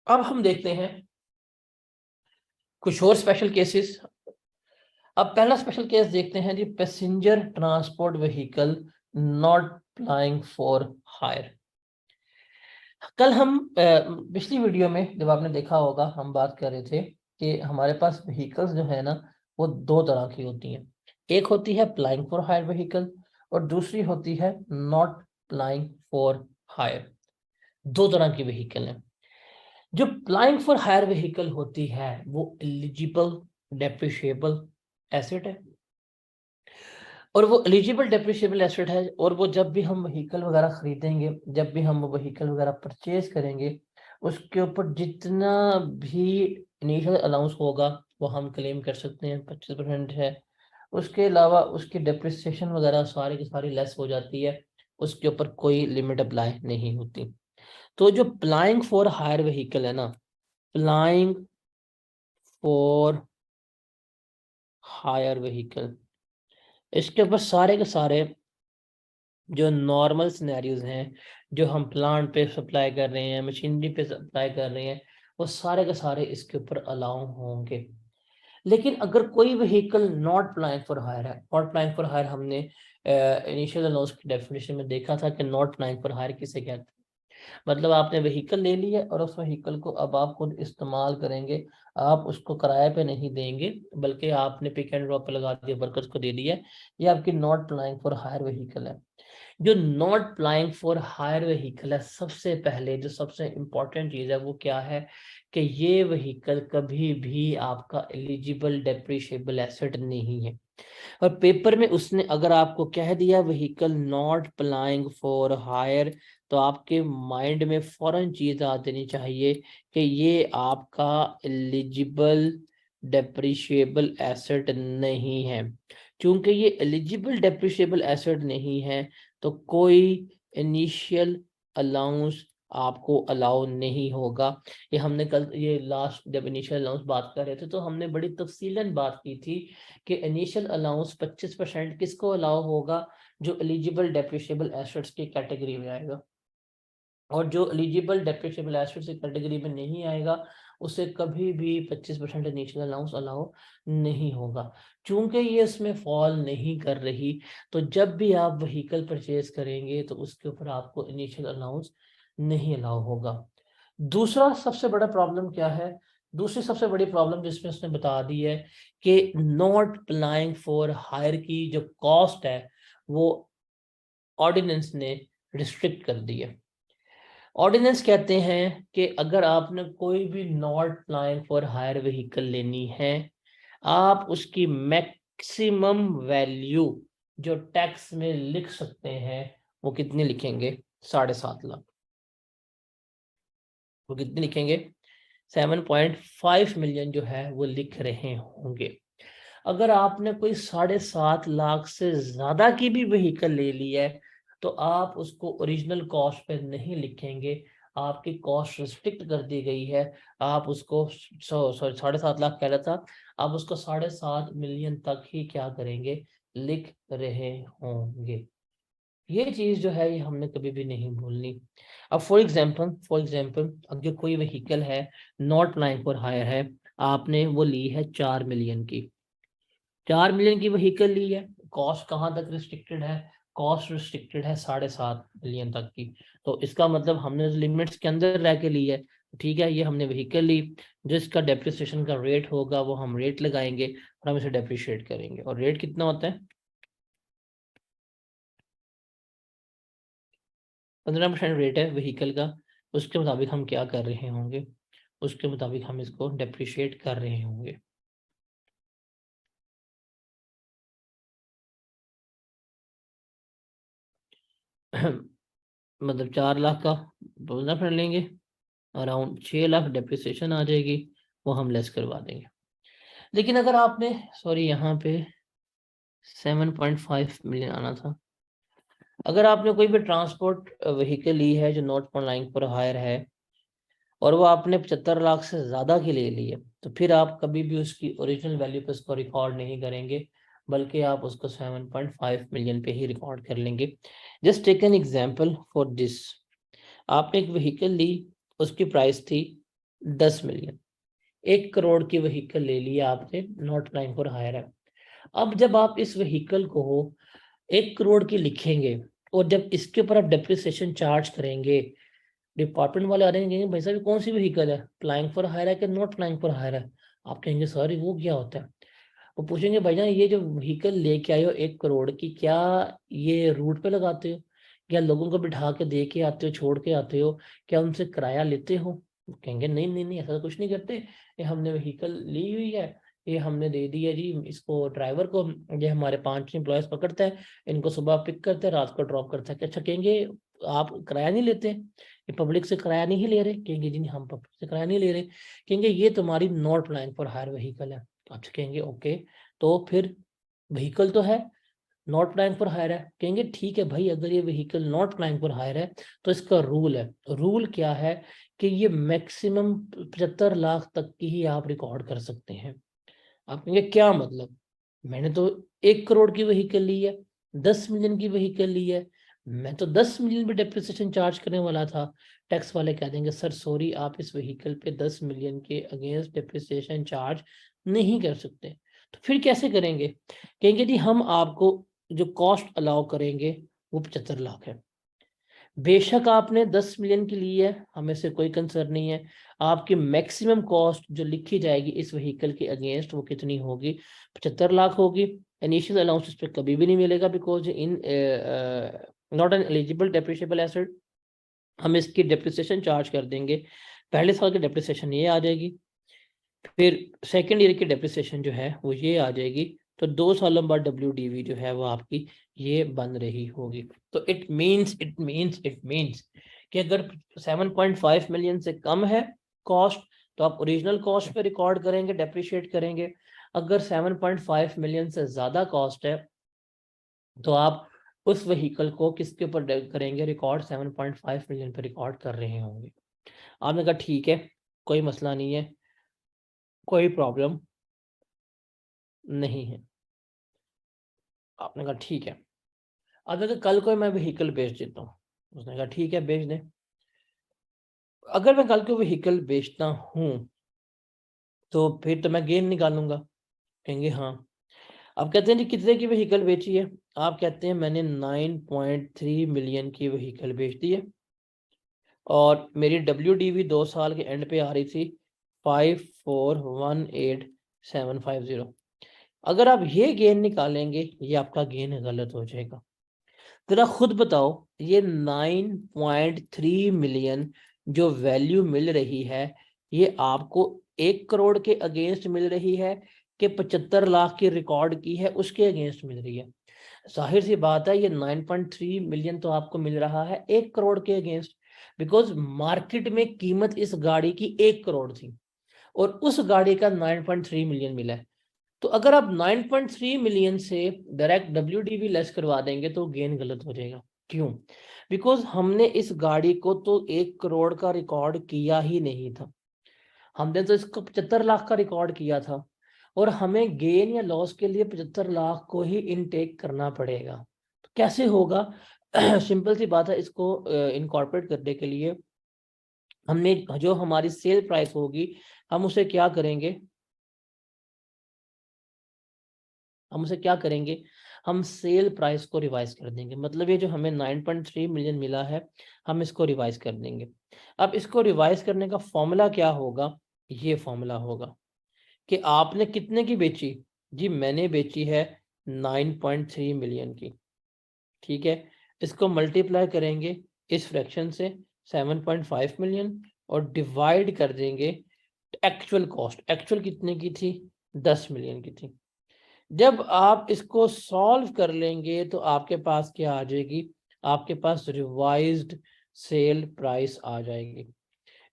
अब हम देखते हैं कुछ और स्पेशल केसेस। अब पहला स्पेशल केस देखते हैं जी, passenger transport vehicle not applying for hire. कल हम पिछली वीडियो में जब आपने देखा होगा हम बात कर रहे थे कि हमारे पास व्हीकल्स जो है ना वो दो तरह की होती हैं। एक होती है अप्लाइंग फॉर हायर व्हीकल और दूसरी होती है नॉट अप्लाइंग फॉर हायर। दो तरह की व्हीकल है। जो अप्लाइंग फॉर हायर व्हीकल होती है वो एलिजिबल डेप्रिशिएबल एसेट है, और वो एलिजिबल डेप्रिशिएबल एसेट है। और वो जब भी हम व्हीकल वगैरह खरीदेंगे, जब भी हम व्हीकल वगैरह परचेज करेंगे, उसके ऊपर जितना भी इनिशियल अलाउंस होगा वो हम क्लेम कर सकते हैं, 25% है। उसके अलावा उसकी डेप्रिसिएशन वगैरह सारी की सारी लेस हो जाती है, उसके ऊपर कोई लिमिट अप्लाई नहीं होती। तो जो अप्लाइंग फॉर हायर व्हीकल है ना, अप्लाइंग फॉर हायर व्हीकल, इसके ऊपर सारे के सारे जो नॉर्मल सिनेरियोज हैं, जो हम प्लांट पे सप्लाई कर रहे हैं, मशीनरी पे सप्लाई कर रहे हैं, वो सारे के सारे इसके ऊपर अलाउ होंगे। लेकिन अगर कोई vehicle not applying for hire है, नॉट अप्लाइंग फॉर हायर हमने इनिशियल अलाउंस की डेफिनेशन में देखा था कि नॉट अप्लाइंग फॉर हायर किसे कहते हैं। मतलब आपने व्हीकल ले लिया और उस व्हीकल को अब आप खुद इस्तेमाल करेंगे, आप उसको किराए पे नहीं देंगे, बल्कि आपने पिक एंड ड्रॉप पे लगा दिया, वर्कर्स को दे दिया। ये आपकी not applying for hire vehicle है। जो not applying for hire vehicle है, सबसे पहले जो सबसे इंपॉर्टेंट चीज है वो क्या है कि ये व्हीकल कभी भी आपका एलिजिबल डेप्रिशिएबल एसेट नहीं है। और पेपर में उसने अगर आपको कह दिया vehicle not applying for hire, तो आपके माइंड में फौरन चीज आ जानी चाहिए कि ये आपका एलिजिबल डेप्रिशिएबल एसेट नहीं है। क्योंकि ये एलिजिबल डेप्रिशिएबल एसेट नहीं है तो कोई इनिशियल अलाउंस आपको अलाउ नहीं होगा। ये हमने कल ये लास्ट जब इनिशियल अलाउंस बात कर रहे थे तो हमने बड़ी तफसीलन बात की थी कि इनिशियल अलाउंस 25% किसको अलाउ होगा, जो एलिजिबल डेप्रिशिएबल एसेट्स की कैटेगरी में आएगा। और जो एलिजिबल डेप्रिशिएबल एसेट्स की कैटेगरी में नहीं आएगा उसे कभी भी 25% इनिशियल अलाउंस अलाउ नहीं होगा। चूंकि ये इसमें फॉल नहीं कर रही, तो जब भी आप व्हीकल परचेज करेंगे तो उसके ऊपर आपको इनिशियल अलाउंस नहीं अलाउ होगा। दूसरा सबसे बड़ा प्रॉब्लम क्या है, दूसरी सबसे बड़ी प्रॉब्लम जिसमें उसने बता दी है कि नॉट अप्लाइंग फॉर हायर की जो कॉस्ट है वो ऑर्डिनेंस ने रिस्ट्रिक्ट कर दी है। ऑर्डिनेंस कहते हैं कि अगर आपने कोई भी not applying for hire vehicle लेनी है, आप उसकी मैक्सिमम वैल्यू जो टैक्स में लिख सकते हैं वो कितनी लिखेंगे, 7.5 लाख। वो कितनी लिखेंगे, 7.5 मिलियन जो है वो लिख रहे होंगे। अगर आपने कोई 7.5 लाख से ज्यादा की भी व्हीकल ले ली है तो आप उसको ओरिजिनल कॉस्ट पे नहीं लिखेंगे, आपकी कॉस्ट रिस्ट्रिक्ट कर दी गई है। आप उसको सॉरी 7.5 लाख कह रहा था, आप उसको 7.5 मिलियन तक ही क्या करेंगे, लिख रहे होंगे। ये चीज जो है ये हमने कभी भी नहीं भूलनी। अब फॉर एग्जाम्पल अगर कोई व्हीकल है नॉट लाइन फॉर हायर है, आपने वो ली है 4 मिलियन की, 4 मिलियन की व्हीकल ली है, कॉस्ट कहाँ तक रिस्ट्रिक्टेड है, कॉस्ट रिस्ट्रिक्टेड है 7.5 मिलियन तक की। तो इसका मतलब हमने लिमिट्स के अंदर रह के ली है। ठीक है, ये हमने व्हीकल ली, जिसका डेप्रिसिएशन का रेट होगा वो हम रेट लगाएंगे और हम इसे डेप्रिशिएट करेंगे। और रेट कितना होता है, 15% रेट है व्हीकल का। उसके मुताबिक हम क्या कर रहे होंगे, उसके मुताबिक हम इसको डेप्रिशिएट कर रहे होंगे। मतलब 4 लाख का 15% लेंगे, अराउंड 6 लाख डेप्रिसिएशन आ जाएगी, वो हम लेस करवा देंगे। लेकिन अगर आपने सॉरी यहाँ पे 7.5 मिलियन आना था, अगर आपने कोई भी ट्रांसपोर्ट व्हीकल ली है जो नॉट लाइन पर हायर है और वो आपने 75 लाख से ज़्यादा की ले ली है, तो फिर आप कभी भी उसकी ओरिजिनल वैल्यू पे उसको रिकॉर्ड नहीं करेंगे, बल्कि आप उसको 7.5 मिलियन पे ही रिकॉर्ड कर लेंगे। Just take an example for this. आपने एक व्हीकल ली, उसकी प्राइस थी 10 मिलियन, 1 करोड़ की व्हीकल ले लिया आपने, नॉट अप्लाइंग फॉर हायर है। अब जब आप इस व्हीकल को 1 करोड़ की लिखेंगे और जब इसके ऊपर आप डेप्रिसिएशन चार्ज करेंगे, डिपार्टमेंट वाले आ रहे हैं, भाई साहब कौन सी व्हीकल है, अप्लाइंग फॉर हायर है कि नॉट अप्लाइंग फॉर हायर है? आप कहेंगे सर वो क्या होता है? वो पूछेंगे भाईजान ये जो व्हीकल लेके आए हो 1 करोड़ की, क्या ये रूट पे लगाते हो, क्या लोगों को बिठा के दे के आते हो, छोड़ के आते हो, क्या उनसे किराया लेते हो? वो कहेंगे नहीं नहीं नहीं, ऐसा कुछ नहीं करते, ये हमने व्हीकल ली हुई है, ये हमने दे दी है जी इसको ड्राइवर को, ये हमारे 5 एम्प्लॉयज पकड़ता है, इनको सुबह पिक करता है, रात को ड्रॉप करता है। अच्छा कहेंगे आप किराया नहीं लेते, ये पब्लिक से किराया नहीं ले रहे? कहेंगे जी नहीं, हम पब्लिक से किराया नहीं ले रहे। कहेंगे ये तुम्हारी not applying for hire vehicle है। आप कहेंगे ओके, तो फिर व्हीकल तो है, नॉट अप्लाइंग फॉर हायर है। कहेंगे ठीक है भाई, अगर ये vehicle not applying for hire है तो इसका रूल है। रूल क्या है कि ये मैक्सिमम 75 लाख तक की ही आप रिकॉर्ड कर सकते हैं। आप कहेंगे क्या मतलब, मैंने तो 1 करोड़ की व्हीकल ली है, 10 मिलियन की व्हीकल ली है, मैं तो 10 मिलियन पे डेप्रिसिएशन चार्ज करने वाला था। टैक्स वाले कह देंगे सर सॉरी, आप इस व्हीकल पे 10 मिलियन के अगेंस्ट डेप्रिसिएशन चार्ज नहीं कर सकते। तो फिर कैसे करेंगे? कहेंगे जी हम आपको जो कॉस्ट अलाउ करेंगे वो 75 लाख है। बेशक आपने 10 मिलियन की ली है, हमें से कोई कंसर्न नहीं है। आपकी मैक्सिमम कॉस्ट जो लिखी जाएगी इस व्हीकल के अगेंस्ट वो कितनी होगी? 75 लाख होगी। इनिशियल अलाउंस इस पे कभी भी नहीं मिलेगा, because in not an eligible depreciable asset. हम इसकी डेप्रिसिएशन चार्ज कर देंगे, पहले साल की डेप्रिसिएशन ये आ जाएगी, फिर सेकेंड ईयर की डेप्रिसिएशन जो है वो ये आ जाएगी। तो 2 सालों बाद WDV जो है वो आपकी ये बन रही होगी। तो इट मीन्स कि अगर 7.5 मिलियन से कम है कॉस्ट तो आप ओरिजिनल कॉस्ट पे रिकॉर्ड करेंगे, डेप्रिशिएट करेंगे। अगर 7.5 मिलियन से ज़्यादा कॉस्ट है तो आप उस व्हीकल को किसके ऊपर करेंगे रिकॉर्ड? 7.5 मिलियन पे रिकॉर्ड कर रहे होंगे। आपने कहा ठीक है, कोई मसला नहीं है, कोई प्रॉब्लम नहीं है। आपने कहा ठीक है। अब अगर कल को मैं व्हीकल बेच देता हूँ, उसने कहा ठीक है बेच दें। अगर मैं कल को व्हीकल बेचता हूँ तो फिर तो मैं गेन निकालूंगा। कहेंगे हाँ। आप कहते हैं जी कितने की व्हीकल बेची है? आप कहते हैं मैंने 9.3 मिलियन की व्हीकल बेच दी है और मेरी WDV 2 साल के एंड पे आ रही थी 5418750। अगर आप ये गेन निकालेंगे ये आपका गेन गलत हो जाएगा। जरा खुद बताओ, ये 9.3 मिलियन जो वैल्यू मिल रही है ये आपको 1 करोड़ के अगेंस्ट मिल रही है कि 75 लाख की रिकॉर्ड की है उसके अगेंस्ट मिल रही है? जाहिर सी बात है ये 9.3 मिलियन तो आपको मिल रहा है 1 करोड़ के अगेंस्ट, बिकॉज मार्केट में कीमत इस गाड़ी की 1 करोड़ थी और उस गाड़ी का 9.3 मिलियन मिला है। तो अगर आप 9.3 मिलियन से डायरेक्ट WDV लेस करवा देंगे तो गेन गलत हो जाएगा। क्यों? बिकॉज हमने इस गाड़ी को तो 1 करोड़ का रिकॉर्ड किया ही नहीं था, हमने तो इसको 75 लाख का रिकॉर्ड किया था और हमें गेन या लॉस के लिए 75 लाख को ही इनटेक करना पड़ेगा। तो कैसे होगा? सिंपल सी बात है, इसको इनकॉर्पोरेट करने के लिए हमने जो हमारी सेल प्राइस होगी हम उसे क्या करेंगे, हम सेल प्राइस को रिवाइज कर देंगे। मतलब ये जो हमें 9.3 मिलियन मिला है हम इसको रिवाइज कर देंगे। अब इसको रिवाइज करने का फॉर्मूला क्या होगा? ये फॉर्मूला होगा कि आपने कितने की बेची? जी मैंने बेची है 9.3 मिलियन की। ठीक है, इसको मल्टीप्लाई करेंगे इस फ्रैक्शन से 7.5 मिलियन और डिवाइड कर देंगे एक्चुअल कॉस्ट। एक्चुअल कितने की थी? 10 मिलियन की थी। जब आप इसको सॉल्व कर लेंगे तो आपके पास क्या आ जाएगी? आपके पास रिवाइज्ड सेल प्राइस आ जाएगी।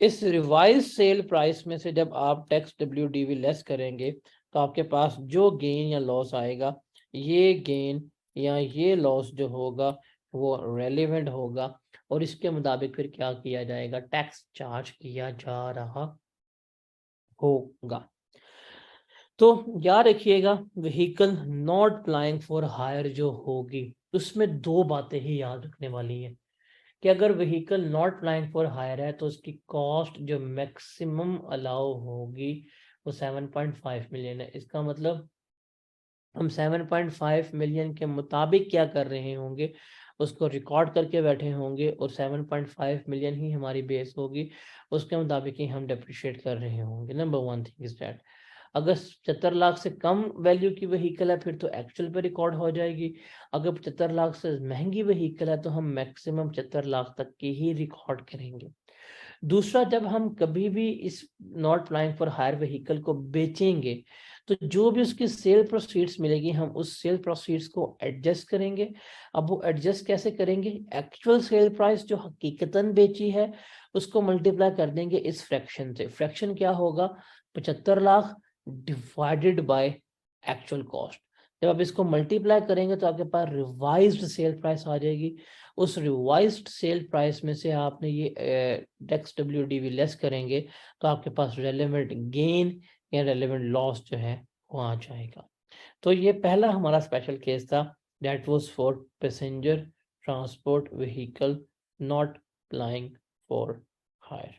इस रिवाइज सेल प्राइस में से जब आप टैक्स WDV लेस करेंगे तो आपके पास जो गेन या लॉस आएगा, ये गेन या ये लॉस जो होगा वो रेलेवेंट होगा और इसके मुताबिक फिर क्या किया जाएगा? टैक्स चार्ज किया जा रहा होगा। तो याद रखिएगा, vehicle not applying for hire जो होगी उसमें 2 बातें ही याद रखने वाली हैं। कि अगर vehicle not plying for hire है तो उसकी कॉस्ट जो मैक्सिमम अलाउ होगी वो 7.5 मिलियन है। इसका मतलब हम 7.5 मिलियन के मुताबिक क्या कर रहे होंगे, उसको रिकॉर्ड करके बैठे होंगे और 7.5 मिलियन ही हमारी बेस होगी, उसके मुताबिक ही हम डेप्रिशिएट कर रहे होंगे। Number one thing is that अगर 75 लाख से कम वैल्यू की व्हीकल है फिर तो एक्चुअल पे रिकॉर्ड हो जाएगी। अगर 75 लाख से महंगी व्हीकल है तो हम मैक्सिमम 75 लाख तक की ही रिकॉर्ड करेंगे। दूसरा, जब हम कभी भी इस not applying for hire vehicle को बेचेंगे तो जो भी उसकी सेल प्रोसीड्स मिलेगी हम उस सेल प्रोसीड्स को एडजस्ट करेंगे। अब वो एडजस्ट कैसे करेंगे, एक्चुअल सेल प्राइस जो हकीकतन बेची है उसको मल्टीप्लाई कर देंगे इस फ्रैक्शन से। फ्रैक्शन क्या होगा, 75 lakh divided by actual cost. जब आप इसको मल्टीप्लाई करेंगे तो आपके पास रिवाइज्ड सेल प्राइस आ जाएगी। उस रिवाइज्ड सेल प्राइस में से आपने ये टैक्स WDV लेस करेंगे तो आपके पास रेलेवेंट गेन या रेलेवेंट लॉस जो है वो आ जाएगा। तो ये पहला हमारा स्पेशल केस था, that was for passenger transport vehicle not applying for higher.